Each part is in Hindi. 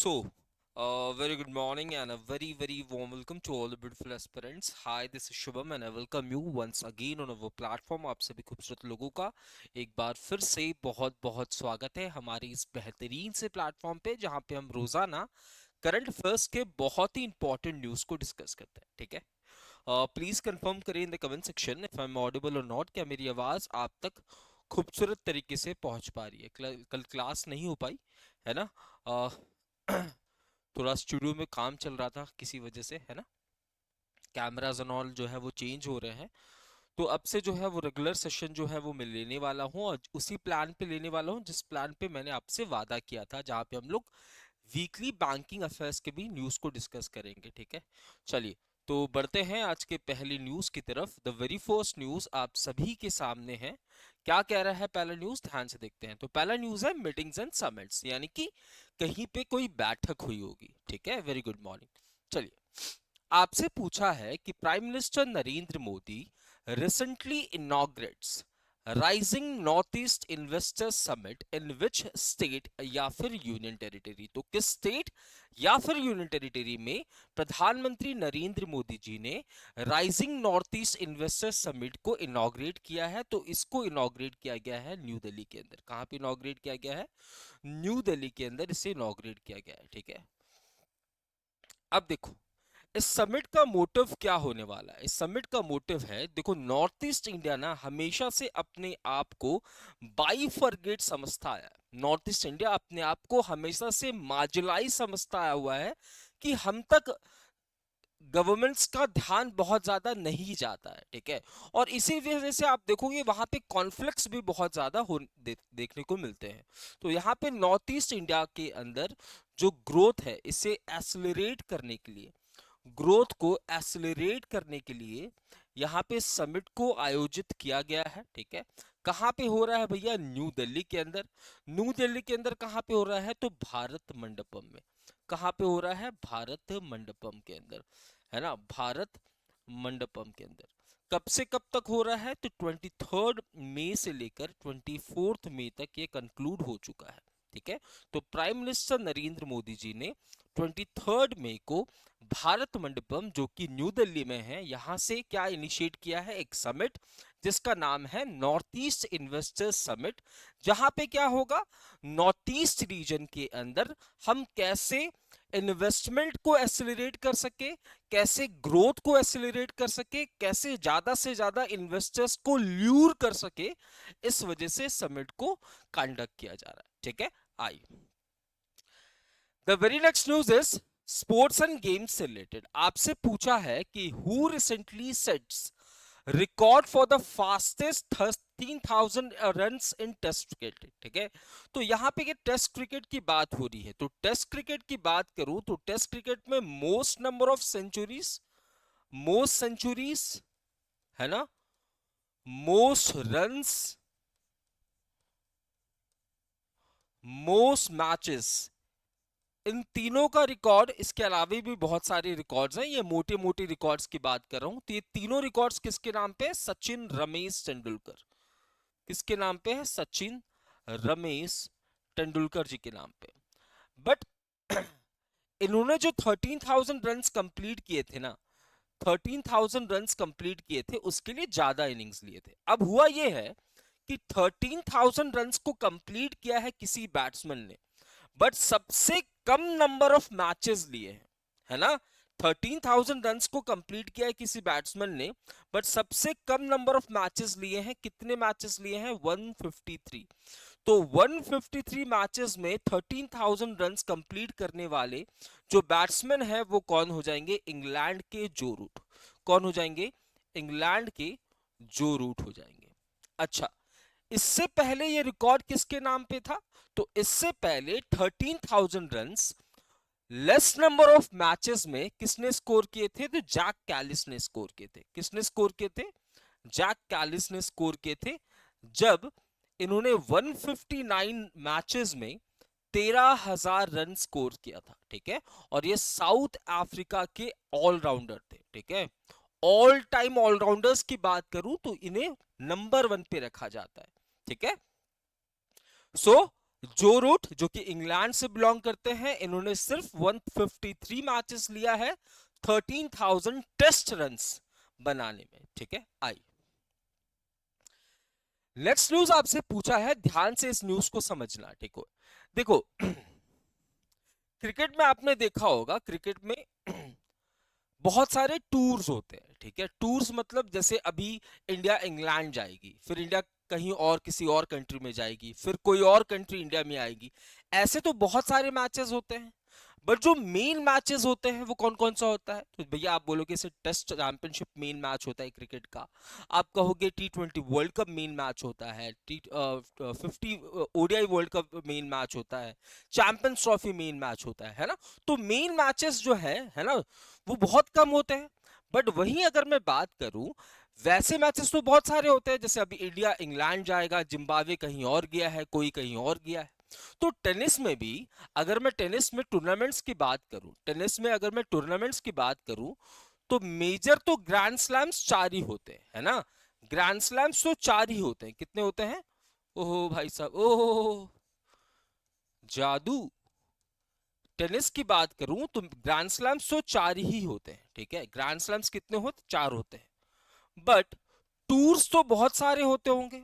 Very good morning and a very warm welcome to all the beautiful aspirants. Hi, this is Shubham and I welcome you once again on our platform. आप सभी खूबसूरत लोगों का एक बार फिर से बहुत बहुत स्वागत है हमारे इस बेहतरीन से प्लेटफॉर्म पे, जहाँ पे हम रोजाना करंट अफेयर्स के बहुत ही इंपॉर्टेंट न्यूज़ को डिस्कस करते हैं। ठीक है, प्लीज कंफर्म करें in the comment section if I am audible और नॉट, क्या मेरी आवाज़ आप तक खूबसूरत तरीके से पहुंच पा रही है। कल क्लास नहीं हो पाई है ना, थोड़ा स्टूडियो में काम चल रहा था किसी वजह से, है ना। कैमराज एंड ऑल जो है वो चेंज हो रहे हैं, तो अब से जो है वो रेगुलर सेशन जो है वो मैं लेने वाला हूँ और उसी प्लान पे लेने वाला हूँ जिस प्लान पे मैंने आपसे वादा किया था, जहाँ पे हम लोग वीकली बैंकिंग अफेयर्स के भी न्यूज़ को डिस्कस करेंगे। ठीक है, चलिए तो बढ़ते हैं आज के पहली न्यूज़ की तरफ। द वेरी फर्स्ट न्यूज़ आप सभी के सामने है। क्या कह रहा है पहला न्यूज़, ध्यान से देखते हैं। तो पहला न्यूज़ है मीटिंग्स एंड समिट्स, यानी कि कहीं पे कोई बैठक हुई होगी। ठीक है, वेरी गुड मॉर्निंग। चलिए, आपसे पूछा है कि prime minister Narendra Modi recently inaugurates rising north east investors summit in which state या फिर यूनियन टेरिटरी। तो किस स्टेट या फिर यूनियन टेरिटरी में प्रधानमंत्री नरेंद्र मोदी जी ने rising north east investors summit को इनॉग्रेट किया है। तो इसको इनॉग्रेट किया गया है न्यू दिल्ली के अंदर। कहां पे इनॉग्रेट किया गया है? न्यू दिल्ली के अंदर इसे इनॉग्रेट किया गया है। ठीक है, अब देखो इस समिट का मोटिव क्या होने वाला है। इस समिट का मोटिव है, देखो नॉर्थ ईस्ट इंडिया ना हमेशा से अपने आप को बाइफरगेट समझता आया है। नॉर्थ ईस्ट इंडिया अपने आप को हमेशा से मार्जिनलाइज समझता आया हुआ है कि हम तक गवर्नमेंट्स का ध्यान बहुत ज्यादा नहीं जाता है। ठीक है, और इसी वजह से आप देखोगे वहां पे कॉन्फ्लिक्ट्स भी बहुत ज्यादा देखने को मिलते हैं। तो यहाँ पे नॉर्थ ईस्ट इंडिया के अंदर जो ग्रोथ है, इसे एसिलरेट करने के लिए, ग्रोथ को एसिलरेट करने के लिए यहाँ पे समिट को आयोजित किया गया है। ठीक है, कहाँ पे हो रहा है भैया? न्यू दिल्ली के अंदर। न्यू दिल्ली के अंदर कहाँ पे हो रहा है? तो भारत मंडपम में। कहाँ पे हो रहा है? भारत मंडपम के अंदर, है ना, भारत मंडपम के अंदर। कब से कब तक हो रहा है? तो 23 मई से लेकर 24 मई तक ये कंक्लूड हो चुका है। ठीक है, तो प्राइम मिनिस्टर नरेंद्र मोदी जी ने 23 मई को भारत मंडपम, जो कि न्यू दिल्ली में है, यहां से क्या इनिशिएट किया है? एक समिट जिसका नाम है नॉर्थ ईस्ट इन्वेस्टर्स समिट। जहां पे क्या होगा? नॉर्थ ईस्ट रीजन के अंदर हम कैसे इन्वेस्टमेंट को एसिलरेट कर सके, कैसे ग्रोथ को एसिलरेट कर सके, कैसे ज्यादा से ज्यादा इन्वेस्टर्स को ल्यूर कर सके, इस वजह से समिट को कंडक्ट किया जा रहा है। ठीक है, I the very next news is sports and games से रिलेटेड। आपसे पूछा है कि who recently sets record for the fastest 13,000 runs in test cricket. ठीक है, तो यहां पे टेस्ट क्रिकेट की बात हो रही है। तो टेस्ट क्रिकेट की बात करूं तो टेस्ट क्रिकेट में most number of centuries, most centuries, है ना, मोस्ट रन्स, मोस्ट मैचेस, इन तीनों का रिकॉर्ड, इसके अलावा भी बहुत सारे रिकॉर्ड्स हैं, ये मोटे मोटे रिकॉर्ड्स की बात कर रहा हूं। तो ये तीनों रिकॉर्ड्स किसके नाम पे है? सचिन रमेश तेंदुलकर। किसके नाम पे है? सचिन रमेश तेंदुलकर जी के नाम पे। बट इन्होंने जो 13,000 रन्स कंप्लीट किए थे ना, 13,000 रन्स कंप्लीट किए थे, उसके लिए ज्यादा इनिंग्स लिए थे। अब हुआ ये है कि 13,000 रन्स को कंप्लीट किया है किसी बैट्समैन ने, बट सबसे कम नंबर ऑफ मैचेस लिए हैं, है ना। 13,000 रन्स को कंप्लीट किया है किसी बैट्समैन ने, बट सबसे कम नंबर ऑफ मैचेस लिए हैं। कितने मैचेस लिए हैं? 153। तो 153 मैचेस में 13,000 रन्स कंप्लीट करने वाले जो बैट्समैन है वो कौन हो जाएंगे? इंग्लैंड के जो रूट। कौन हो जाएंगे? इंग्लैंड के जो रूट हो जाएंगे। अच्छा, इससे पहले ये रिकॉर्ड किसके नाम पे था? तो इससे पहले 13,000 runs less number of matches में किसने स्कोर किए थे? तो जैक कैलिस ने स्कोर किए थे। किसने स्कोर किए थे? जैक कैलिस ने स्कोर किए थे, जब इन्होंने 159 मैचेस में 13,000 रन स्कोर किया था। ठीक है, और ये साउथ अफ्रीका के ऑलराउंडर थे। ठीक है, ऑल टाइम ऑलराउंडर्स की बात करूं तो इन्हें नंबर 1 पे रखा जाता है। ठीक है, सो जो रूट जो कि इंग्लैंड से बिलोंग करते हैं, इन्होंने सिर्फ 153 मैचेस लिया है 13,000 टेस्ट रन्स बनाने में, ठीक है। आई नेक्स्ट न्यूज आपसे पूछा है, ध्यान से इस न्यूज को समझना, ठीक हो। देखो क्रिकेट में आपने देखा होगा, क्रिकेट में बहुत सारे टूर्स होते हैं, ठीक है। टूर्स मतलब जैसे अभी इंडिया इंग्लैंड जाएगी, फिर इंडिया कहीं और किसी और कंट्री में जाएगी, फिर कोई और कंट्री इंडिया में आएगी। ऐसे तो बहुत सारे मैचेस होते हैं, बट जो मेन मैचेस होते हैं वो कौन कौन सा होता है? तो भैया आप बोलोगे इसे टेस्ट चैंपियनशिप मेन मैच होता है क्रिकेट का, आप कहोगे T20 world cup main match होता है, T50 ODI world cup main match होता है, चैंपियंस ट्रॉफी मेन मैच होता है ना। तो मेन मैचेस जो है ना, वो बहुत कम होते हैं। बट वहीं अगर मैं बात करूं, वैसे मैचेस तो बहुत सारे होते हैं, जैसे अभी इंडिया इंग्लैंड जाएगा, जिम्बाब्वे कहीं और गया है, कोई कहीं और गया है। तो टेनिस में भी, अगर मैं टेनिस में टूर्नामेंट्स की बात करूं, टेनिस में अगर मैं टूर्नामेंट्स की बात करूं, तो मेजर तो ग्रैंड स्लैम्स 4 ही होते हैं, है ना। ग्रैंड स्लैम्स तो 4 ही होते हैं। कितने होते हैं? ओहो भाई साहब, ओहो जादू। टेनिस की बात करूं तो ग्रैंड स्लैम्स तो 4 ही होते हैं, ठीक है। ग्रैंड स्लैम्स कितने होते? 4 होते हैं। बट टूर्स तो बहुत सारे होते होंगे।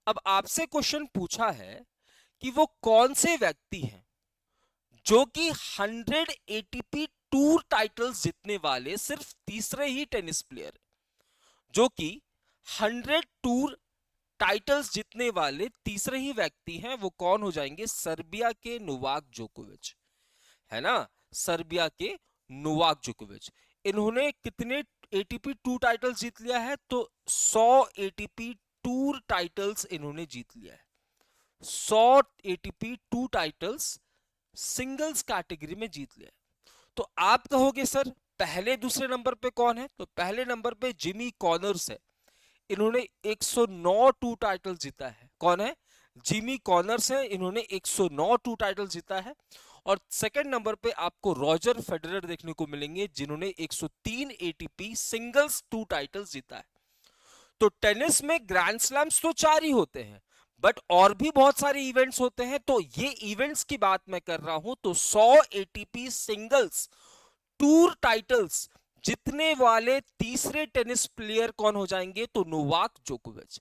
अब आपसे क्वेश्चन पूछा है कि वो कौन से व्यक्ति हैं जो कि 100 एटीपी टूर टाइटल्स जीतने वाले सिर्फ तीसरे ही टेनिस प्लेयर, जो कि 100 टूर टाइटल्स जीतने वाले तीसरे ही व्यक्ति हैं। वो कौन हो जाएंगे? सर्बिया के नोवाक जोकोविच, है ना। सर्बिया के नोवाक जोकोविच। इन्होंने कितने एटीपी टूर टाइटल्स जीत लिया है? तो 100 एटीपी टूर टाइटल्स इन्होंने जीत लिया है। 100 ATP tour titles singles category में जीत लिया है। तो आप कहोगे सर पहले दूसरे नंबर पे कौन है? तो पहले नंबर पे जिमी कॉनर्स है, इन्होंने 109 टू टाइटल जीता है। कौन है? जिमी कॉनर्स है, इन्होंने 109 टू टाइटल जीता है। और सेकंड नंबर पे आपको रॉजर फेडरर देखने को मिलेंगे, जिन्होंने 103 एटीपी सिंगल्स टू टाइटल्स जीता है। तो टेनिस में ग्रैंड स्लैम्स तो 4 ही होते हैं, बट और भी बहुत सारे इवेंट्स होते हैं। तो ये इवेंट्स की बात मैं कर रहा हूं, तो 100 एटीपी सिंगल्स टूर टाइटल्स जीतने वाले तीसरे टेनिस प्लेयर कौन हो जाएंगे? तो नोवाक जोकोविच।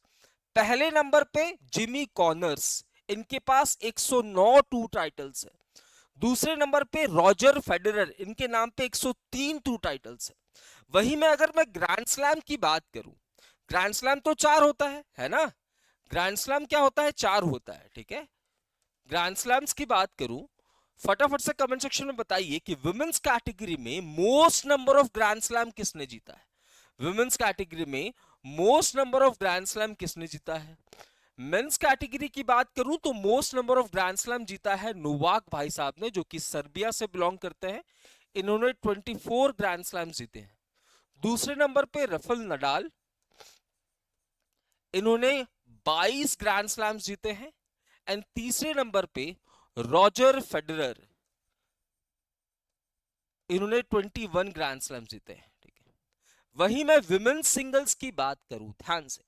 पहले नंबर पे जिमी कॉनर्स, इनके पास 109 टूर टाइटल्स है। दूसरे नंबर पे रॉजर फेडरर, इनके नाम पे 103 टूर टाइटल्स है। वहीं में अगर मैं ग्रैंड स्लैम की बात करूं, ग्रैंड स्लैम तो 4 होता है ना। ग्रैंड स्लैम क्या होता है? 4 होता है, ठीक है। ग्रैंड स्लैम्स की बात करूं, फटाफट से कमेंट सेक्शन में बताइए कि वुमेन्स कैटेगरी में most number of grand slam किसने जीता है? वुमेन्स कैटेगरी में most number of grand slam किसने जीता है? मेंस कैटेगरी की बात करूं तो most number of grand slam जीता है नोवाक भाई साहब ने, जो कि सर्बिया से बिलोंग करते हैं। इन्होंने 24 ग्रैंड स्लैम जीते हैं। दूसरे नंबर पे रफेल नडाल, इन्होंने 22 ग्रैंड स्लैम्स जीते हैं। एंड तीसरे नंबर पे रॉजर फेडरर, इन्होंने 21 ग्रैंड स्लैम जीते हैं, ठीक है। वहीं मैं विमेन्स सिंगल्स की बात करूं, ध्यान से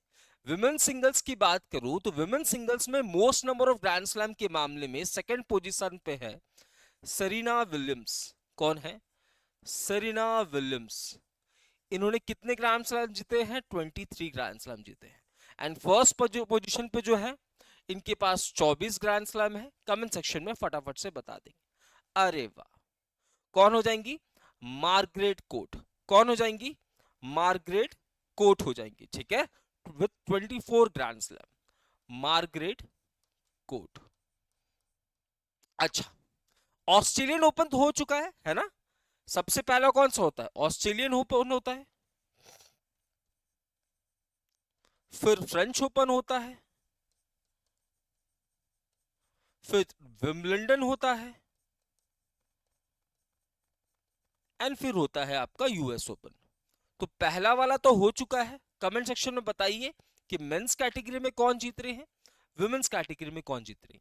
विमेन सिंगल्स की बात करूं, तो विमेन सिंगल्स में most number of grand slam के मामले में सेकंड पोजीशन पे है सेरेना विलियम्स। कौन है? Serena Williams. इन्होंने कितने ग्रैंड स्लैम जीते हैं? 23 ग्रैंड स्लैम जीते हैं। एंड फर्स्ट पोजीशन पे जो है, इनके पास 24 ग्रैंड स्लैम है। कमेंट सेक्शन में फटाफट से बता देंगे। अरे वाह, कौन हो जाएंगी? Margaret court. कौन हो जाएंगी? मार्गरेट कोर्ट हो जाएंगी, ठीक है, with 24 grand slam, Margaret court. अच्छा, ऑस्ट्रेलियन ओपन तो हो चुका है ना। सबसे पहला कौन सा होता है? ऑस्ट्रेलियन ओपन होता है, फिर फ्रेंच ओपन होता है, फिर विंबलडन होता है, एंड फिर होता है आपका यूएस ओपन। तो पहला वाला तो हो चुका है। कमेंट सेक्शन में बताइए कि मेंस कैटेगरी में कौन जीत रहे हैं, वुमेन्स कैटेगरी में कौन जीत रही है।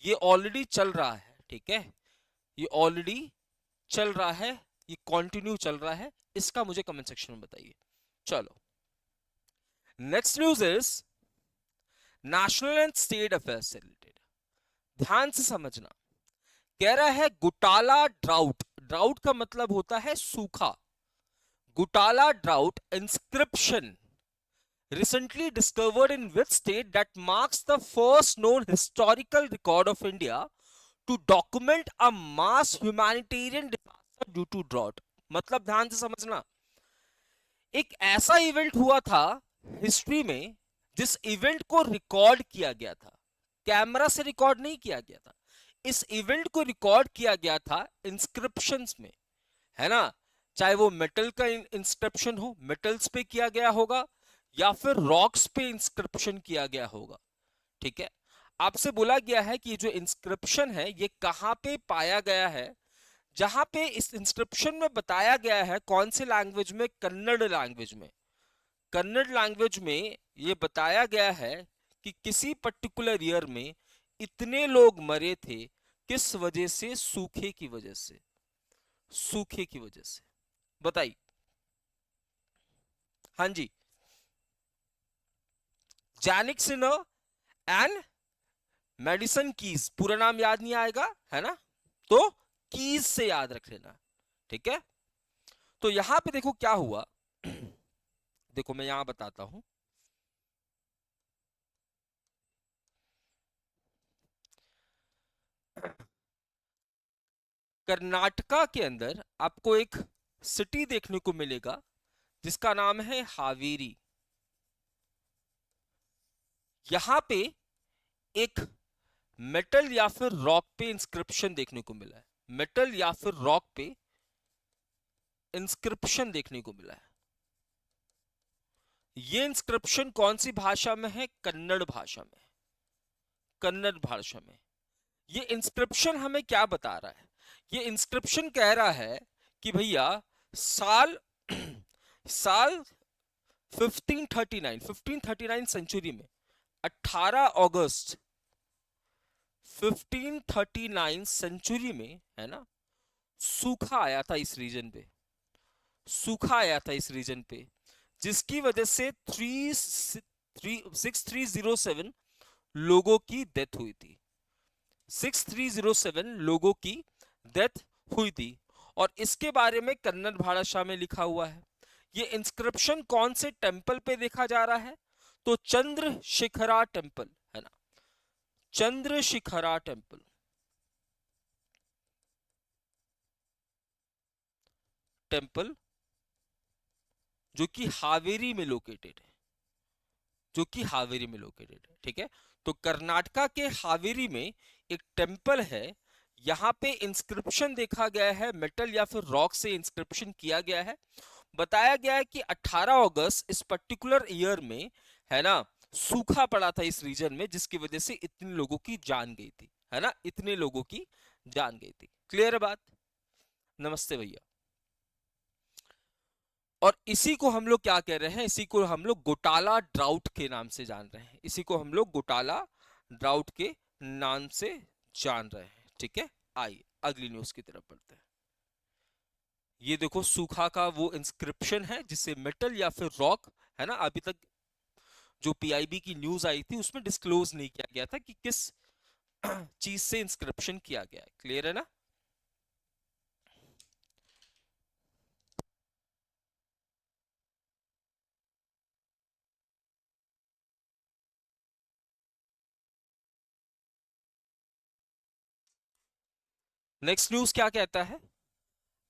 ये ऑलरेडी चल रहा है, ठीक है, ये ऑलरेडी चल रहा है, ये कंटिन्यू चल रहा है। इसका मुझे कमेंट सेक्शन में बताइए। चलो, next news is national and state affairs से रिलेटेड। ध्यान से समझना, कह रहा है गुटाला ड्राउट, ड्राउट का मतलब होता है सूखा, Gutala drought inscription recently discovered in which state that marks the first known historical record of India to document a mass humanitarian disaster due to drought। मतलब ध्यान से समझना, एक ऐसा इवेंट हुआ था हिस्ट्री में जिस इवेंट को रिकॉर्ड किया गया था, कैमरा से रिकॉर्ड नहीं किया गया था, इस इवेंट को रिकॉर्ड किया गया था इंस्क्रिप्शंस में, है ना। चाहे वो मेटल का इंस्क्रिप्शन हो, मेटल्स पे किया गया होगा, या फिर रॉक्स पे इंस्क्रिप्शन किया गया होगा, ठीक है। आपसे बोला गया है कि जो इंस्क्रिप्शन है ये कहां पे पाया गया है, जहां पे इस इंस्क्रिप्शन में बताया गया है, कौन से लैंग्वेज में, कन्नड़ लैंग्वेज में, कन्नड़ लैंग्वेज में ये बताया गया है कि किसी पर्टिकुलर ईयर में इतने लोग मरे थे, किस वजह से, सूखे की वजह से, सूखे की वजह से। बताइए। हाँ जी, Jannik Sinner and Madison Keys, पूरा नाम याद नहीं आएगा, है ना, तो कीज से याद रख लेना, ठीक है। तो यहां पे देखो क्या हुआ, देखो मैं यहां बताता हूं। कर्नाटका के अंदर आपको एक सिटी देखने को मिलेगा जिसका नाम है हावेरी। यहां पे एक मेटल या फिर रॉक पे इंस्क्रिप्शन देखने को मिला है, मेटल या फिर रॉक पे इंस्क्रिप्शन देखने को मिला है। ये इंस्क्रिप्शन कौन सी भाषा में है, कन्नड़ भाषा में, कन्नड़ भाषा में। ये इंस्क्रिप्शन हमें क्या बता रहा है, ये इंस्क्रिप्शन कह रहा है कि भैया साल साल 1539 सेंचुरी में 18 अगस्त 1539 सेंचुरी में, है ना, सूखा आया था इस रीजन पे, सूखा आया था इस रीजन पे, जिसकी वजह से 6307 लोगों की डेथ हुई थी, 6307 लोगों की डेथ हुई थी। और इसके बारे में कन्नड़ भाषा में लिखा हुआ है। ये इंस्क्रिप्शन कौन से टेंपल पे देखा जा रहा है, तो चंद्रशिखरा टेंपल, है ना, चंद्रशिखरा टेंपल, टेंपल जो कि हावेरी में लोकेटेड है, जो कि हावेरी में लोकेटेड है, ठीक है। तो कर्नाटका के हावेरी में एक टेंपल है, यहां पे इंस्क्रिप्शन देखा गया है, मेटल या फिर रॉक से इंस्क्रिप्शन किया गया है। बताया गया है कि 18 अगस्त इस पर्टिकुलर ईयर में, है ना, सूखा पड़ा था इस रीजन में, जिसकी वजह से इतने लोगों की जान गई थी, है ना, इतने लोगों की जान गई थी। क्लियर है बात। नमस्ते भैया। और इसी को हम लोग क्या कह रहे हैं, इसी को हम लोग गोटाला ड्राउट के नाम से जान रहे हैं, इसी को हम लोग गोटाला ड्राउट के नाम से जान रहे हैं, ठीक है। आइए अगली न्यूज की तरफ बढ़ते हैं। ये देखो सूखा का वो इंस्क्रिप्शन है जिसे मेटल या फिर रॉक, है ना, अभी तक जो पीआईबी की न्यूज आई थी उसमें डिस्क्लोज नहीं किया गया था कि किस चीज से इंस्क्रिप्शन किया गया है। क्लियर है ना। नेक्स्ट न्यूज क्या कहता है,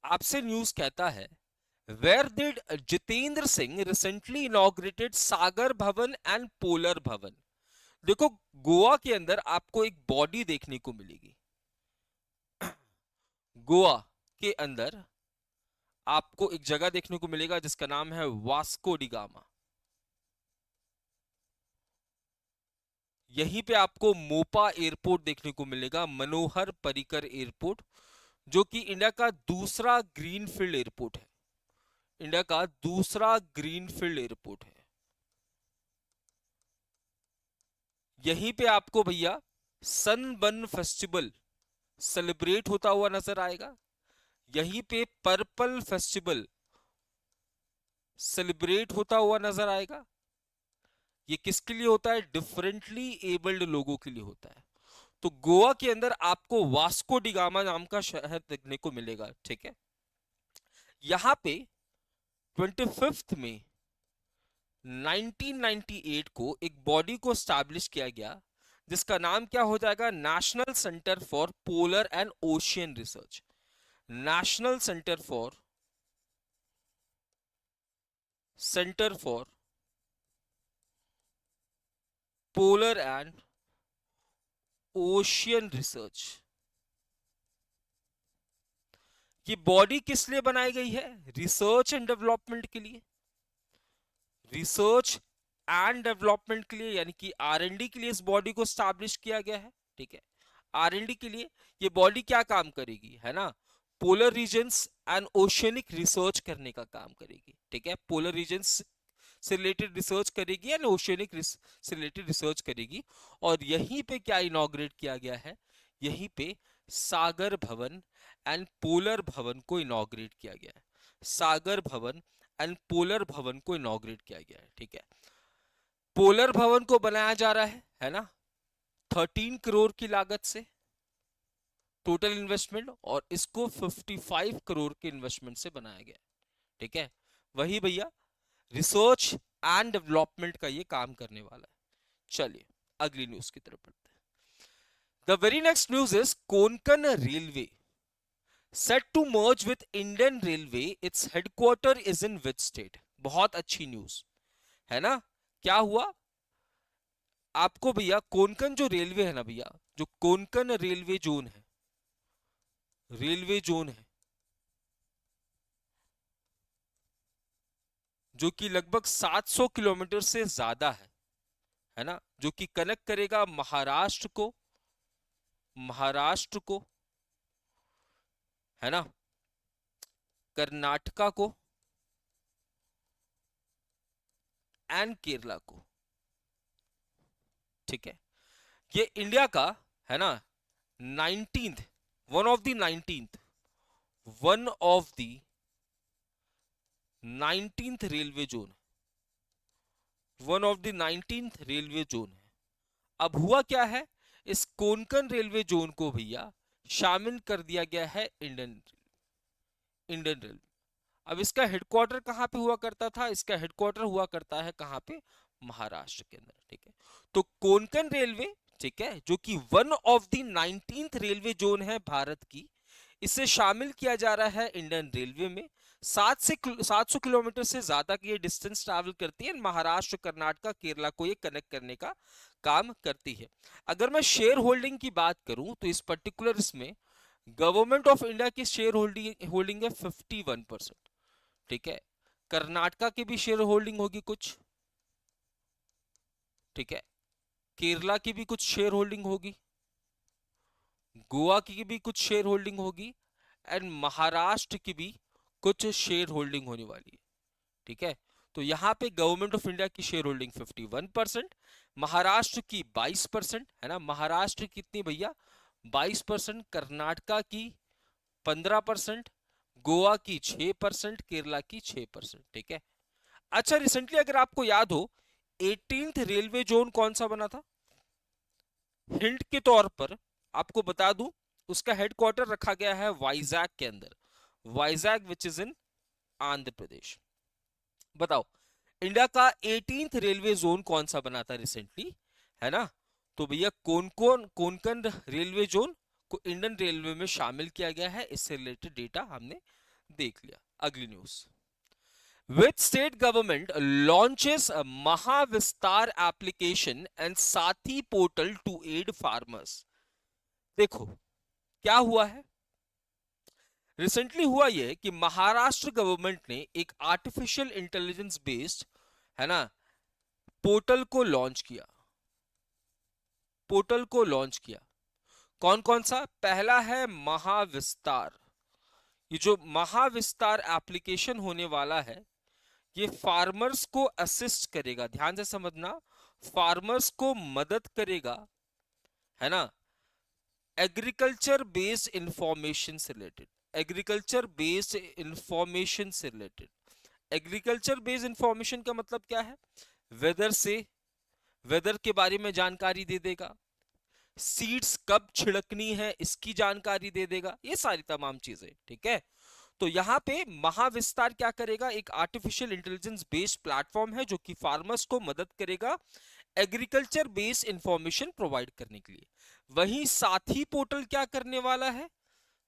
आपसे न्यूज कहता है, where did Jitendra Singh recently inaugurated Sagar Bhavan and polar भवन। देखो गोवा के अंदर आपको एक बॉडी देखने को मिलेगी, गोवा के अंदर आपको एक जगह देखने को मिलेगा जिसका नाम है वास्को डी गामा। यहीं पे आपको मोपा एयरपोर्ट देखने को मिलेगा, मनोहर पर्रिकर एयरपोर्ट, जो कि इंडिया का दूसरा ग्रीनफील्ड एयरपोर्ट है, इंडिया का दूसरा ग्रीनफील्ड एयरपोर्ट है। यहीं पे आपको भैया सनबर्न फेस्टिवल सेलिब्रेट होता हुआ नजर आएगा, यहीं पे पर्पल फेस्टिवल सेलिब्रेट होता हुआ नजर आएगा। ये किसके लिए होता है, डिफरेंटली एबल्ड लोगों के लिए होता है। तो गोवा के अंदर आपको वास्को डिगामा नाम का शहर देखने को मिलेगा, ठीक है। यहां पे 25 मई 1998 को एक बॉडी को स्टैब्लिश किया गया जिसका नाम क्या हो जाएगा, national centre for polar and ocean research. National centre for polar and ocean research. ये बॉडी किस लिए बनाई गई है, रिसर्च एंड डेवलपमेंट के लिए, रिसर्च एंड डेवलपमेंट के लिए, यानी कि आरएनडी के लिए इस बॉडी को स्टैब्लिश किया गया है, ठीक है। आरएनडी के लिए ये बॉडी क्या काम करेगी, है ना, polar regions and oceanic research करने का काम करेगी, ठीक है। पोलर रीजन्स से रिलेटेड रिसर्च करेगी एंड ओशियनिक से रिलेटेड रिसर्च करेगी। और यहीं पे क्या इनॉग्रेट किया गया है, यहीं पे सागर भवन एंड पोलर भवन को इनॉग्रेट किया गया है। सागर भवन एंड पोलर भवन को इनॉग्रेट किया गया है, ठीक है। पोलर भवन को बनाया जा रहा है ना, 13 करोड़ की लागत से टोटल इन्वेस्टमेंट, और इसको 55 करोड़ के इन्वेस्टमेंट से बनाया गया, ठीक है। वही भैया रिसर्च एंड डेवलपमेंट का ये काम करने वाला है। चलिए अगली न्यूज की तरफ बढ़ते हैं। The very next news is Konkan railway set to merge with Indian Railway, its headquarter is in which state? बहुत अच्छी न्यूज है ना। क्या हुआ आपको भैया, कोंकण जो रेलवे है ना भैया, जो कोंकण रेलवे जोन है, रेलवे जोन है जो कि लगभग 700 किलोमीटर से ज्यादा है ना, जो कि कनेक्ट करेगा महाराष्ट्र को, है ना, कर्नाटका को एंड केरला को, ठीक है। ये इंडिया का है ना 19th one of the 19th railway zone, one of the 19th railway zone है। अब हुआ क्या है, इस कोंकण रेलवे जोन को भैया शामिल कर दिया गया है इंडियन रेलवे। अब इसका हेडक्वार्टर कहां पे हुआ करता था, इसका हेडक्वार्टर हुआ करता है कहां पे, महाराष्ट्र के अंदर, ठीक है। तो कोंकण रेलवे, ठीक है, जो कि one of the 19th railway zone है भारत की, इसे शामिल किया जा रहा है इंडियन रेलवे में। 700 किलोमीटर से ज्यादा की ये डिस्टेंस ट्रैवल करती है, महाराष्ट्र, कर्नाटका, केरला को ये कनेक्ट करने का काम करती है। अगर मैं शेयर होल्डिंग की बात करूं तो इस पर्टिकुलर इसमें गवर्नमेंट ऑफ इंडिया की शेयर होल्डिंग है 51%, ठीक है। कर्नाटका की भी शेयर होल्डिंग होगी कुछ, ठीक है। केरला की भी कुछ शेयर होल्डिंग होगी, गोवा की भी कुछ शेयर होल्डिंग होगी, एंड महाराष्ट्र की भी कुछ शेयर होल्डिंग होने वाली है, ठीक है। तो यहां पे गवर्नमेंट ऑफ इंडिया की शेयर होल्डिंग 51%, महाराष्ट्र की 22%, है ना, महाराष्ट्र की कितनी भैया 22%, कर्नाटका की 15%, गोवा की 6%, केरला की 6%, ठीक है। अच्छा, रिसेंटली अगर आपको याद हो 18th रेलवे जोन कौन सा बना था, हिंट के तौर पर आपको बता दूं, उसका हेडक्वार्टर रखा गया है वाइजैक के अंदर, Vizag which is in Andhra Pradesh. बताओ इंडिया का 18th रेलवे जोन कौन सा बना था रिसेंटली, है ना। तो भैया कोंकण रेलवे जोन को इंडियन रेलवे में शामिल किया गया है, इससे रिलेटेड डेटा हमने देख लिया। अगली news, which state government launches Mahavistar application and साथी पोर्टल टू एड फार्मर्स। देखो क्या हुआ है, रिसेंटली हुआ यह कि महाराष्ट्र गवर्नमेंट ने एक आर्टिफिशियल इंटेलिजेंस बेस्ड, है ना, पोर्टल को लॉन्च किया, पोर्टल को लॉन्च किया। कौन कौन सा, पहला है महाविस्तार। ये जो महाविस्तार एप्लीकेशन होने वाला है, ये फार्मर्स को असिस्ट करेगा, ध्यान से समझना, फार्मर्स को मदद करेगा, है ना, एग्रीकल्चर बेस्ड इंफॉर्मेशन से रिलेटेड, एग्रीकल्चर बेस्ड इंफॉर्मेशन से रिलेटेड। एग्रीकल्चर बेस्ड इंफॉर्मेशन का मतलब क्या है, वेदर से, वेदर के बारे में जानकारी दे देगा, सीड्स कब छिड़कनी है इसकी जानकारी दे देगा, ये सारी तमाम चीजें, ठीक है। तो यहाँ पे महाविस्तार क्या करेगा, एक आर्टिफिशियल इंटेलिजेंस बेस्ड प्लेटफॉर्म है जो कि फार्मर्स को मदद करेगा एग्रीकल्चर बेस्ड इंफॉर्मेशन प्रोवाइड करने के लिए। वहीं साथी पोर्टल क्या करने वाला है,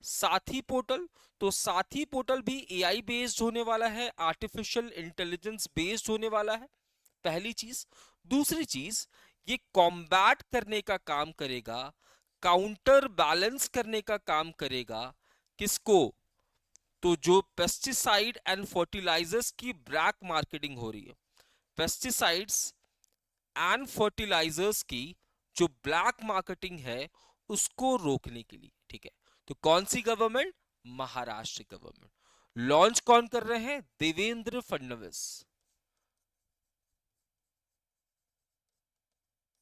साथी पोर्टल, तो साथी पोर्टल भी एआई बेस्ड होने वाला है, आर्टिफिशियल इंटेलिजेंस बेस्ड होने वाला है, पहली चीज। दूसरी चीज, ये कॉम्बैट करने का काम करेगा, काउंटर बैलेंस करने का काम करेगा, किसको, तो जो पेस्टिसाइड एंड फर्टिलाइजर्स की ब्लैक मार्केटिंग हो रही है, पेस्टिसाइड्स एंड फर्टिलाइजर्स की जो ब्लैक मार्केटिंग है उसको रोकने के लिए, ठीक है। तो कौन सी गवर्नमेंट, महाराष्ट्र गवर्नमेंट। लॉन्च कौन कर रहे हैं, देवेंद्र फडणवीस।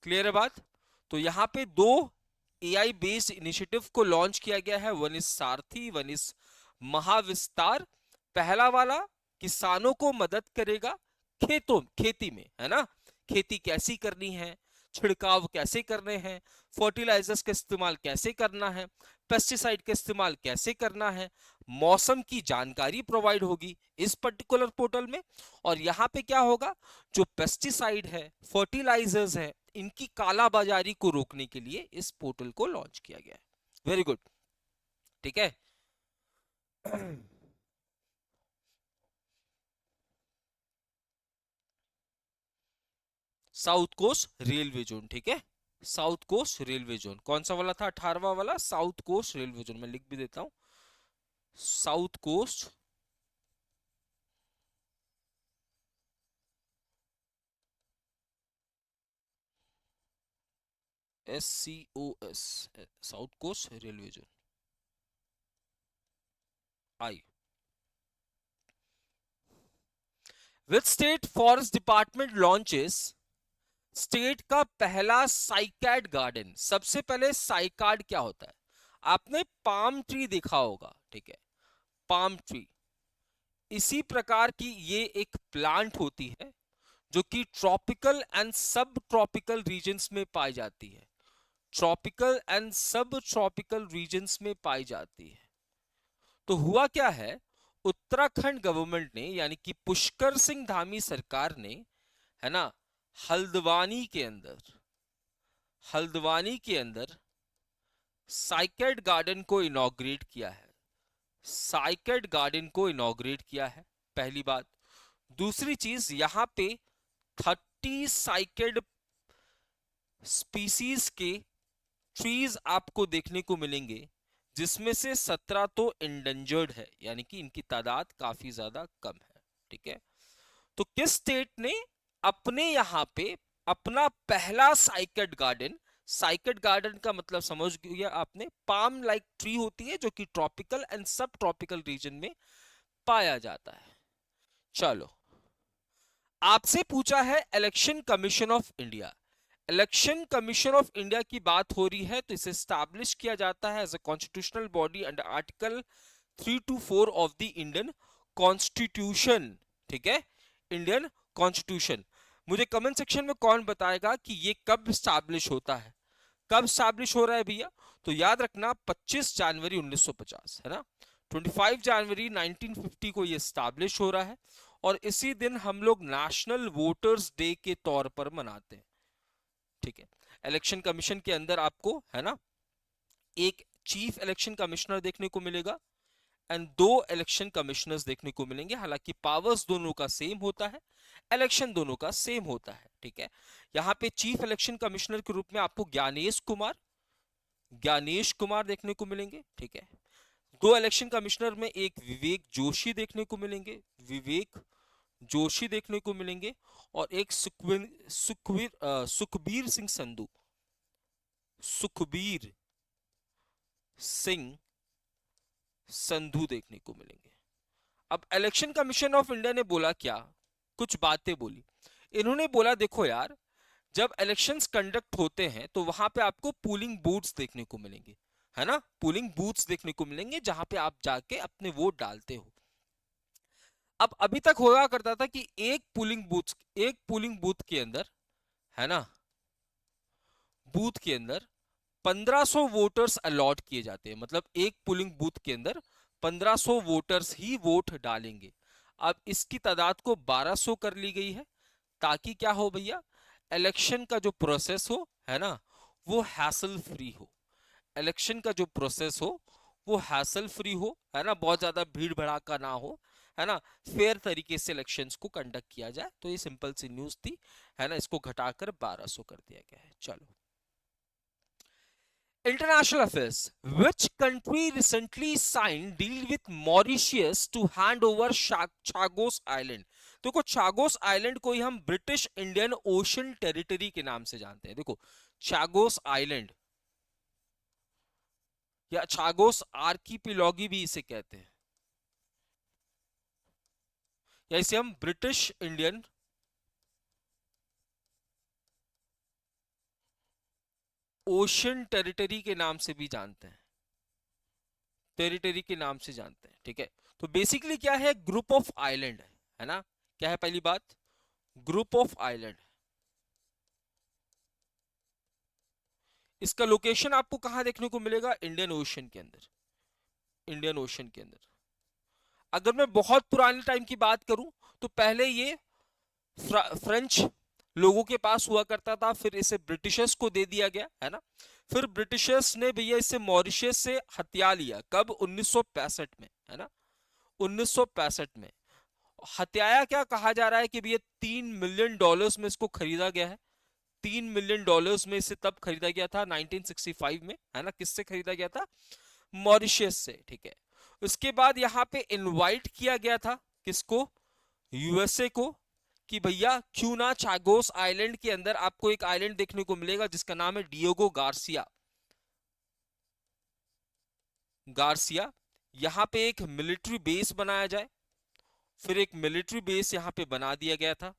क्लियर है बात। तो यहां पे दो एआई बेस्ड इनिशिएटिव को लॉन्च किया गया है, one is Sarathi, one is Mahavistar. पहला वाला किसानों को मदद करेगा खेती में, है ना, खेती कैसी करनी है, छिड़काव कैसे करने हैं, फर्टिलाइजर्स का इस्तेमाल कैसे करना है, पेस्टिसाइड का इस्तेमाल कैसे करना है, मौसम की जानकारी प्रोवाइड होगी इस पर्टिकुलर पोर्टल में। और यहाँ पे क्या होगा, जो पेस्टिसाइड है, फर्टिलाइजर्स है, इनकी कालाबाजारी को रोकने के लिए इस पोर्टल को लॉन्च किया गया है। वेरी गुड, ठीक है। साउथ कोस्ट रेलवे जोन, ठीक है, साउथ कोस्ट रेलवे जोन कौन सा वाला था, 18वां वाला साउथ कोस्ट रेलवे जोन, मैं लिख भी देता हूं, south coast SCOS, south coast railway zone आई। With state forest department launches state का पहला साइकैड गार्डन। सबसे पहले साइकाड क्या होता है, आपने पाम ट्री देखा होगा, ठीक है, पाम ट्री इसी प्रकार की ये एक प्लांट होती है जो कि ट्रॉपिकल एंड सब ट्रॉपिकल रीजन्स में पाई जाती है, ट्रॉपिकल एंड सब ट्रॉपिकल रीजन्स में पाई जाती है। तो हुआ क्या है, उत्तराखंड गवर्नमेंट ने यानी कि पुष्कर सिंह धामी सरकार ने, है ना, हल्द्वानी के अंदर, हल्द्वानी के अंदर साइकेड गार्डन को इनॉग्रेट किया है, साइकेड गार्डन को इनॉग्रेट किया है, पहली बात। दूसरी चीज, यहां पे 30 साइकेड स्पीसीज के ट्रीज आपको देखने को मिलेंगे, जिसमें से 17 तो इंडेंजर्ड है, यानी कि इनकी तादाद काफी ज्यादा कम है, ठीक है। तो किस स्टेट ने अपने यहां पे अपना पहला साइकेड गार्डन, साइकेड गार्डन का मतलब समझ गया आपने, पाम लाइक ट्री होती है जो कि ट्रॉपिकल एंड सब ट्रॉपिकल रीजन में पाया जाता है। चलो, आपसे पूछा है election commission of India. Election commission of India की बात हो रही है तो इसे स्टैब्लिश किया जाता है as a constitutional body under article 3 to 4 of the Indian constitution, ठीक है, इंडियन कॉन्स्टिट्यूशन। मुझे कमेंट सेक्शन में कौन बताएगा कि ये कब स्टैब्लिश होता है, कब स्टैब्लिश हो रहा है भैया। तो याद रखना 25 जनवरी 1950, है ना, 25 जनवरी 1950 को ये स्टैब्लिश हो रहा है, और इसी दिन हम लोग नेशनल वोटर्स डे के तौर पर मनाते हैं, ठीक है। इलेक्शन कमीशन के अंदर आपको, है ना, एक चीफ इलेक्शन कमिश्नर देखने को मिलेगा एंड 2 इलेक्शन कमिश्नर्स देखने को मिलेंगे, हालांकि पावर्स दोनों का सेम होता है, इलेक्शन दोनों का सेम होता है, ठीक है। यहाँ पे चीफ इलेक्शन कमिश्नर के रूप में आपको ज्ञानेश कुमार देखने को मिलेंगे, ठीक है। 2 इलेक्शन कमिश्नर में एक विवेक जोशी देखने को मिलेंगे, विवेक जोशी देखने को मिलेंगे, और एक सुखबीर सिंह संधू, सुखबीर सिंह संधू देखने को मिलेंगे। अब इलेक्शन कमीशन ऑफ इंडिया ने बोला क्या, कुछ बातें बोली। इन्होंने बोला देखो यार, जब इलेक्शंस कंडक्ट होते हैं तो वहां पे आपको पोलिंग बूथ्स देखने को मिलेंगे, है ना, पोलिंग बूथ्स देखने को मिलेंगे जहां पे आप जाके अपने वोट डालते हो। अब अभी तक हुआ करता था कि एक पोलिंग बूथ के अंदर, है ना, बूथ के अंदर 1500 वोटर्स अलॉट किए जाते हैं, मतलब एक पोलिंग बूथ के अंदर 1500 वोटर्स ही वोट डालेंगे। अब इसकी तादाद को 1200 कर ली गई है, ताकि क्या हो भैया, इलेक्शन का जो प्रोसेस हो, है ना, वो हैसल फ्री हो। इलेक्शन का जो प्रोसेस हो वो हैसल फ्री हो, है ना, बहुत ज्यादा भीड़ भड़ाका ना हो, है ना, फेयर तरीके से इलेक्शंस को कंडक्ट किया जाए। तो ये सिंपल सी न्यूज थी, है ना, इसको घटाकर 1200 कर दिया गया है। चलो, international affairs. Which country recently signed deal with Mauritius to hand over Chagos Island? देखो, चागोस आइलैंड को ही हम ब्रिटिश इंडियन ओशन टेरिटरी के नाम से जानते हैं। देखो, चागोस आइलैंड या चागोस आर्कीपिलॉगी भी इसे कहते हैं, या इसे हम ब्रिटिश इंडियन ओशन टेरिटरी के नाम से भी जानते हैं, टेरिटरी के नाम से जानते हैं। ठीक है, तो बेसिकली क्या है, ग्रुप ऑफ आइलैंड है ना। क्या है पहली बात, ग्रुप ऑफ आइलैंड। इसका लोकेशन आपको कहां देखने को मिलेगा, इंडियन ओशन के अंदर, इंडियन ओशन के अंदर। अगर मैं बहुत पुराने टाइम की बात करूं तो पहले ये फ्रेंच लोगों के पास हुआ करता था, फिर इसे ब्रिटिशर्स को दे दिया गया, है ना। फिर ब्रिटिशर्स ने भैया इसे मॉरिशस से हथिया लिया, कब, 1965 में, है ना, 1965 में। हत्याया क्या कहा जा रहा है कि भैया $3 मिलियन में इसको खरीदा गया है। $3 मिलियन में इसे तब खरीदा गया था 1965 में, है ना। किससे खरीदा गया था, मॉरिशस से। ठीक है, उसके बाद यहाँ पे इनवाइट किया गया था किसको, यूएसए को, कि भैया क्यों ना चागोस आइलैंड के अंदर आपको एक आइलैंड देखने को मिलेगा जिसका नाम है डियोगो गार्सिया, गार्सिया, यहां पे एक मिलिट्री बेस बनाया जाए। फिर एक मिलिट्री बेस यहां पे बना दिया गया था,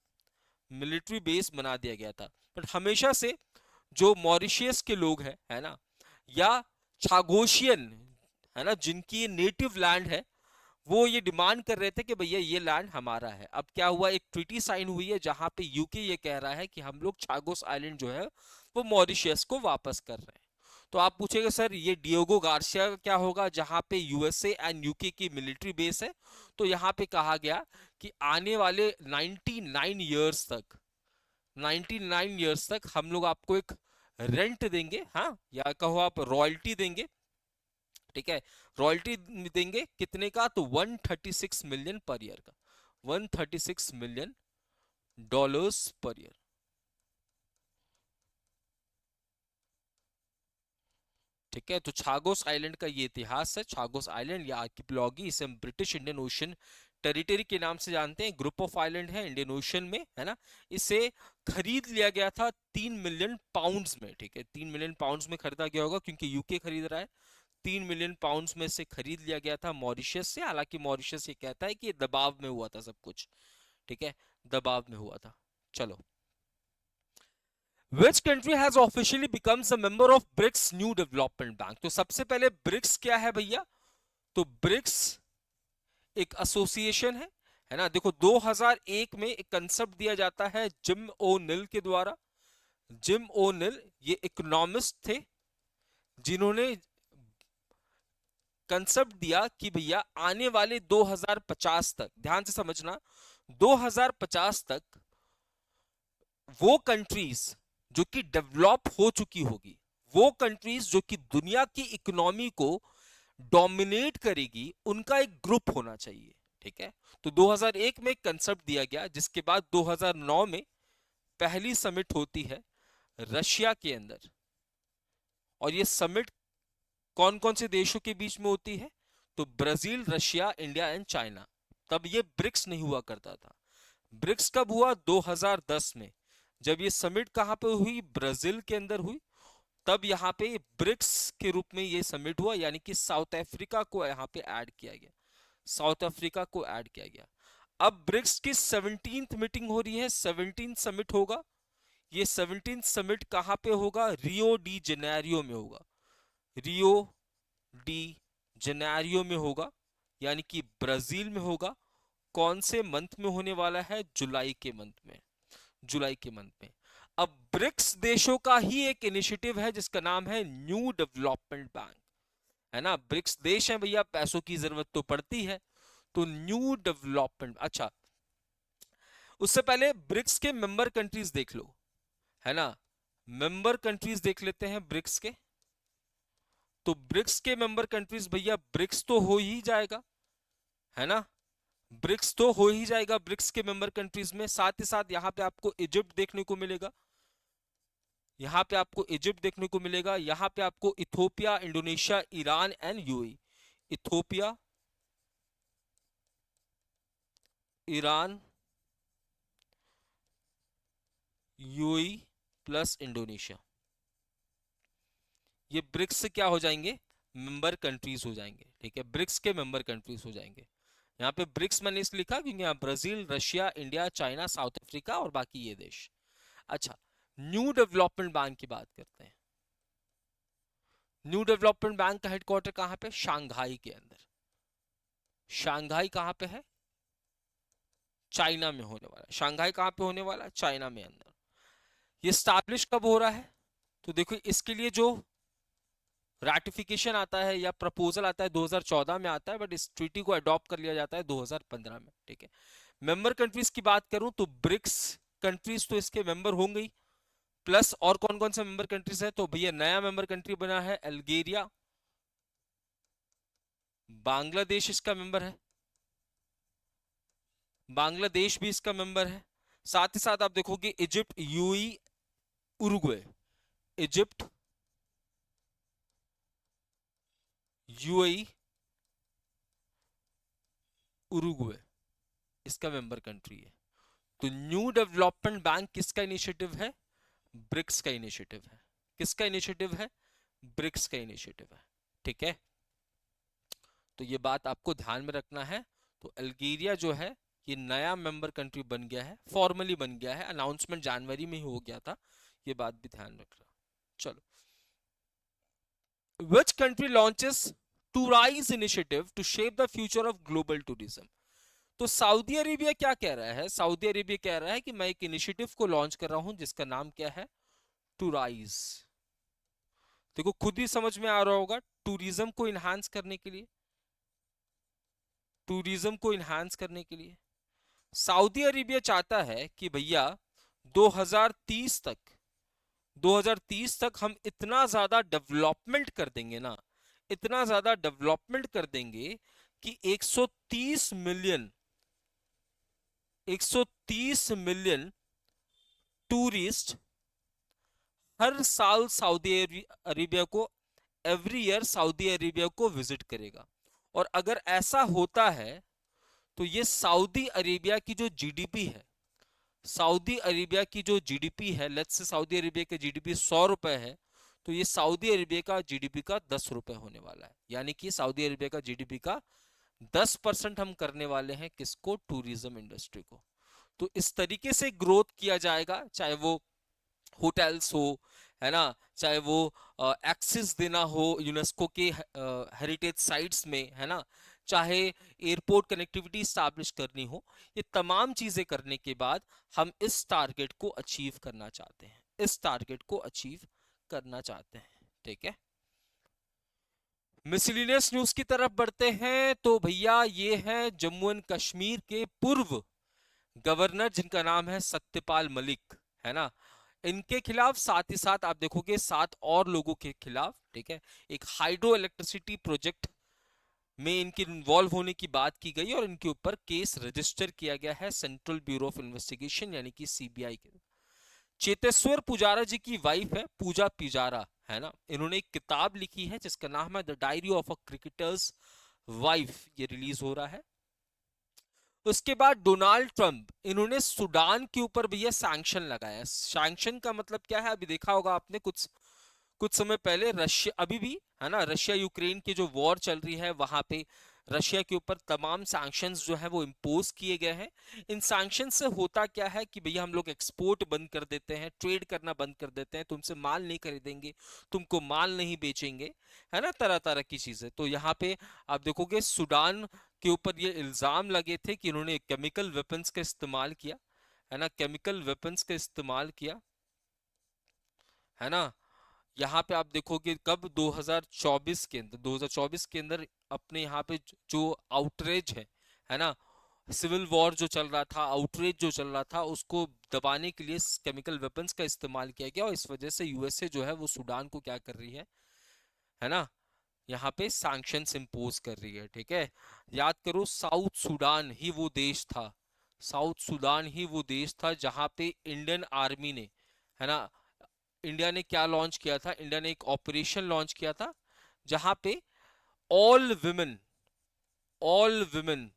मिलिट्री बेस बना दिया गया था। बट हमेशा से जो मॉरिशियस के लोग हैं, है ना, या छागोशियन, है ना, जिनकी नेटिव लैंड है, वो ये डिमांड कर रहे थे कि भैया ये लैंड हमारा है। अब क्या हुआ, एक ट्रीटी साइन हुई है जहां पे यूके ये कह रहा है कि हम लोग छागोस आइलैंड जो है वो मॉरिशियस को वापस कर रहे हैं। तो आप पूछेंगे सर ये डियोगो गार्सिया का क्या होगा, जहां पे यूएसए एंड यूके की मिलिट्री बेस है। तो यहाँ पे कहा गया कि आने वाले 99 ईयर्स तक, 99 ईयर्स तक हम लोग आपको एक रेंट देंगे, हाँ, या कहो आप रॉयल्टी देंगे। ठीक है, रॉयल्टी देंगे कितने का, तो 136 मिलियन पर ईयर का, $136 मिलियन पर ईयर। ठीक है, तो छागोस आइलैंड का ये इतिहास है। छागोस आइलैंड या आर्किपेलागी, इसे हम ब्रिटिश इंडियन ओशन टेरिटरी के नाम से जानते हैं। ग्रुप ऑफ आइलैंड है इंडियन ओशन में, है ना। इसे खरीद लिया गया था 3 मिलियन पाउंड्स में। ठीक है, 3 मिलियन पाउंड्स में खरीदा गया होगा क्योंकि यूके खरीद रहा है। 3 मिलियन पाउंड्स में से खरीद लिया गया था मॉरिशस से। हालांकि मॉरिशस ये कहता है कि ये दबाव में हुआ था सब कुछ। ठीक है, दबाव में हुआ था। चलो, Which country has officially becomes a member of BRICS new development bank? तो सबसे पहले ब्रिक्स क्या है भैया, तो ब्रिक्स एक एसोसिएशन है ना। देखो, 2001 में एक कंसेप्ट दिया जाता है जिम ओ निल के द्वारा। जिम ओ निल ये इकोनॉमिस्ट थे जिन्होंने कंसेप्ट दिया कि भैया आने वाले 2050 तक, ध्यान से समझना, 2050 तक वो कंट्रीज जो कि डेवलप हो चुकी होगी, वो कंट्रीज जो कि दुनिया की इकोनॉमी को डोमिनेट करेगी, उनका एक ग्रुप होना चाहिए। ठीक है, तो 2001 में कंसेप्ट दिया गया, जिसके बाद 2009 में पहली समिट होती है रशिया के अंदर। और ये समिट कौन कौन से देशों के बीच में होती है, तो Brazil, Russia, India and China. तब ये ब्रिक्स नहीं हुआ करता था। ब्रिक्स कब हुआ, 2010 में, जब ये समिट कहां पे हुई, ब्राजील के अंदर हुई। तब यहाँ पे ब्रिक्स के रूप में ये समिट हुआ, यानी कि साउथ अफ्रीका को यहाँ पे ऐड किया गया, साउथ अफ्रीका को ऐड किया गया। अब ब्रिक्स की 17th मीटिंग हो रही है, 17th समिट होगा। ये 17th समिट कहां पे होगा, रियो डी जेनेरियो में होगा, रियो डी जेनेरियो में होगा, यानी कि ब्राजील में होगा। कौन से मंथ में होने वाला है, जुलाई के मंथ में, जुलाई के मंथ में। अब ब्रिक्स देशों का ही एक इनिशिएटिव है जिसका नाम है न्यू डेवलपमेंट बैंक, है ना। ब्रिक्स देश है भैया, पैसों की जरूरत तो पड़ती है, तो न्यू डेवलपमेंट। अच्छा, उससे पहले ब्रिक्स के मेंबर कंट्रीज देख लो, है ना। मेंबर कंट्रीज देख लेते हैं ब्रिक्स के। तो ब्रिक्स के मेंबर कंट्रीज भैया, ब्रिक्स तो हो ही जाएगा, है ना। ब्रिक्स तो हो ही जाएगा ब्रिक्स के मेंबर कंट्रीज में। साथ ही साथ यहां पे आपको इजिप्ट देखने को मिलेगा, यहां पे आपको इजिप्ट देखने को मिलेगा, यहां पे आपको Ethiopia, Indonesia, Iran and UAE. Ethiopia, Iran, UAE plus Indonesia, ये ब्रिक्स से क्या हो जाएंगे, मेंबर कंट्रीज हो जाएंगे, ठीक है। ब्रिक्स के मेंबर कंट्रीज हो जाएंगे। यहाँ पे ब्रिक्स मैंने इसलिए लिखा क्योंकि यहाँ Brazil, Russia, India, China, south Africa और बाकी ये देश। अच्छा, न्यू डेवलपमेंट बैंक की बात करते हैं। न्यू डेवलपमेंट बैंक का हेडक्वार्टर कहां पे, शांघाई के अंदर। शांघाई कहां पे है, चाइना में होने वाला है। शांघाई कहां पे होने वाला है, चाइना में अंदर। ये स्टैब्लिश कब हो रहा है, तो देखो इसके लिए जो रैटिफिकेशन आता है या प्रपोजल आता है 2014 में आता है, बट इस ट्रीटी को अडॉप्ट कर लिया जाता है 2015 में, ठीक है। मेंबर कंट्रीज की बात करूं तो ब्रिक्स कंट्रीज तो इसके मेंबर होंगे ही, प्लस और कौन कौन से मेंबर कंट्रीज है, तो भैया नया मेंबर कंट्री बना है अल्जीरिया, बांग्लादेश इसका मेंबर है, बांग्लादेश भी इसका मेंबर है। साथ ही साथ आप देखोगे Egypt, UAE, Uruguay. Egypt, UAE, Uruguay इसका मेंबर कंट्री है। तो न्यू डेवलपमेंट बैंक किसका इनिशिएटिव है, ब्रिक्स का इनिशिएटिव है। किसका इनिशिएटिव है, ब्रिक्स का इनिशिएटिव है, ठीक है। तो ये बात आपको ध्यान में रखना है। तो अल्जीरिया जो है ये नया मेंबर कंट्री बन गया है, फॉर्मली बन गया है, अनाउंसमेंट जनवरी में ही हो गया था, ये बात भी ध्यान रखना। चलो, which country launches TouRise initiative to shape the future of global tourism. तो सऊदी अरेबिया क्या कह रहा है, सऊदी अरेबिया कह रहा है कि मैं एक इनिशिएटिव को लॉन्च कर रहा हूं जिसका नाम क्या है, टूराइज। देखो खुद ही समझ में आ रहा होगा, टूरिज्म को इनहांस करने के लिए, टूरिज्म को इनहांस करने के लिए सऊदी अरेबिया चाहता है कि भैया 2030 तक, 2030 तक हम इतना ज्यादा डेवलपमेंट कर देंगे ना, इतना ज्यादा डेवलपमेंट कर देंगे कि 130 मिलियन, 130 मिलियन टूरिस्ट हर साल सऊदी अरेबिया को, एवरी ईयर सऊदी अरेबिया को विजिट करेगा। और अगर ऐसा होता है तो ये सऊदी अरेबिया की जो जीडीपी है, सऊदी अरेबिया की जो जीडीपी है, लेट्स से सऊदी अरेबिया की जीडीपी 100 रुपए है, तो ये सऊदी अरेबिया का जीडीपी का 10 रुपए होने वाला है। यानी कि सऊदी अरेबिया का जीडीपी का 10% हम करने वाले हैं किसको, टूरिज्म इंडस्ट्री को। तो इस तरीके से ग्रोथ किया जाएगा, चाहे वो होटल्स हो, है ना, चाहे वो एक्सेस देना हो यूनेस्को के हेरिटेज साइट्स में, है ना, चाहे एयरपोर्ट कनेक्टिविटी स्टैब्लिश करनी हो, ये तमाम चीजें करने के बाद हम इस टारगेट को अचीव करना चाहते हैं, इस टारगेट को अचीव करना चाहते हैं, ठीक है। मिसलिनियस न्यूज की तरफ बढ़ते हैं। तो भैया ये है जम्मू एंड कश्मीर के पूर्व गवर्नर जिनका नाम है सत्यपाल मलिक, है ना, इनके खिलाफ, साथ ही साथ आप देखोगे 7 और लोगों के खिलाफ, ठीक है, एक हाइड्रो इलेक्ट्रिसिटी प्रोजेक्ट में इनके इन्वॉल्व होने की बात की गई और इनके ऊपर केस रजिस्टर किया गया है सेंट्रल ब्यूरो ऑफ इन्वेस्टिगेशन यानी कि सीबीआई के। चेतेश्वर पुजारा जी की वाइफ है पूजा पिजारा, है ना, इन्होंने एक किताब लिखी है जिसका नाम है the diary of a cricketers wife, ये रिलीज हो रहा है। उसके बाद डोनाल्ड ट्रंप, इन्होंने सूडान के ऊपर भैया सैंक्शन लगाया। सैंक्शन का मतलब क्या है, अभी देखा होगा आपने कुछ कुछ समय पहले रशिया, अभी भी है ना, रशिया यूक्रेन की जो वॉर चल रही है वहां पे रशिया के ऊपर तमाम सैंक्शंस जो है वो इम्पोज किए गए हैं। इन सैंक्शन से होता क्या है कि भैया हम लोग एक्सपोर्ट बंद कर देते हैं, ट्रेड करना बंद कर देते हैं, तुमसे माल नहीं खरीदेंगे, तुमको माल नहीं बेचेंगे, है ना, तरह तरह की चीजें। तो यहाँ पे आप देखोगे सूडान के ऊपर ये इल्जाम लगे थे कि इन्होंने केमिकल वेपन्स का इस्तेमाल किया, है ना, केमिकल वेपन्स का इस्तेमाल किया। है ना। यहाँ पे आप देखोगे कब 2024 के अंदर, 2024 के अंदर अपने यहाँ पे जो आउटरेज है ना, सिविल वॉर जो चल रहा था, आउटरेज जो चल रहा था, उसको दबाने के लिए केमिकल वेपन्स का इस्तेमाल किया गया, और इस वजह से यूएसए जो है वो सूडान को क्या कर रही है ना, यहाँ पे सैंक्शंस इम्पोज कर रही है। ठीक है, याद करो साउथ सूडान ही वो देश था, साउथ सूडान ही वो देश था जहां पे इंडियन आर्मी ने, है ना, इंडिया ने क्या लॉन्च किया था, इंडिया ने एक ऑपरेशन लॉन्च किया था जहां पे all women, all women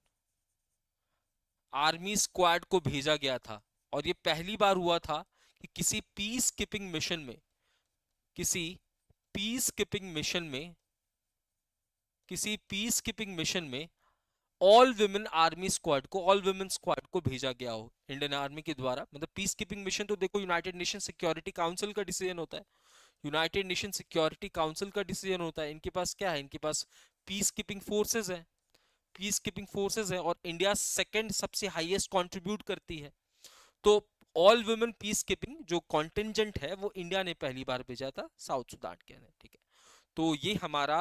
army squad को भेजा गया था। और ये पहली बार हुआ था कि किसी पीस कीपिंग मिशन में, किसी पीस कीपिंग मिशन में, किसी पीस कीपिंग मिशन में ऑल वुमेन आर्मी स्क्वाड को, ऑल वुमेन स्क्वाड को भेजा गया हो इंडियन आर्मी के द्वारा। मतलब पीस कीपिंग मिशन तो देखो यूनाइटेड नेशन सिक्योरिटी काउंसिल का डिसीजन होता है, यूनाइटेड नेशन सिक्योरिटी काउंसिल का डिसीजन होता है। इनके पास क्या है, इनके पास पीस कीपिंग फोर्सेज है, पीस कीपिंग फोर्सेज है, और इंडिया सेकंड सबसे हाईएस्ट कंट्रीब्यूट करती है। तो ऑल वुमेन पीस कीपिंग जो कॉन्टिजेंट है वो इंडिया ने पहली बार भेजा था साउथ सुडान के अंदर। ठीक है, तो ये हमारा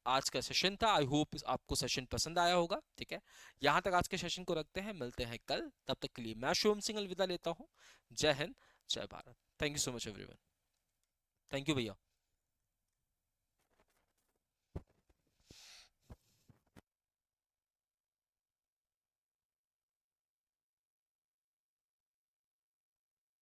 आज का सेशन था। आई होप आपको सेशन पसंद आया होगा। ठीक है, यहां तक आज के सेशन को रखते हैं, मिलते हैं कल, तब तक के लिए मैं शुभम सिंह अलविदा लेता हूं। जय हिंद, जय Bharat. Thank you so much everyone. Thank you भैया।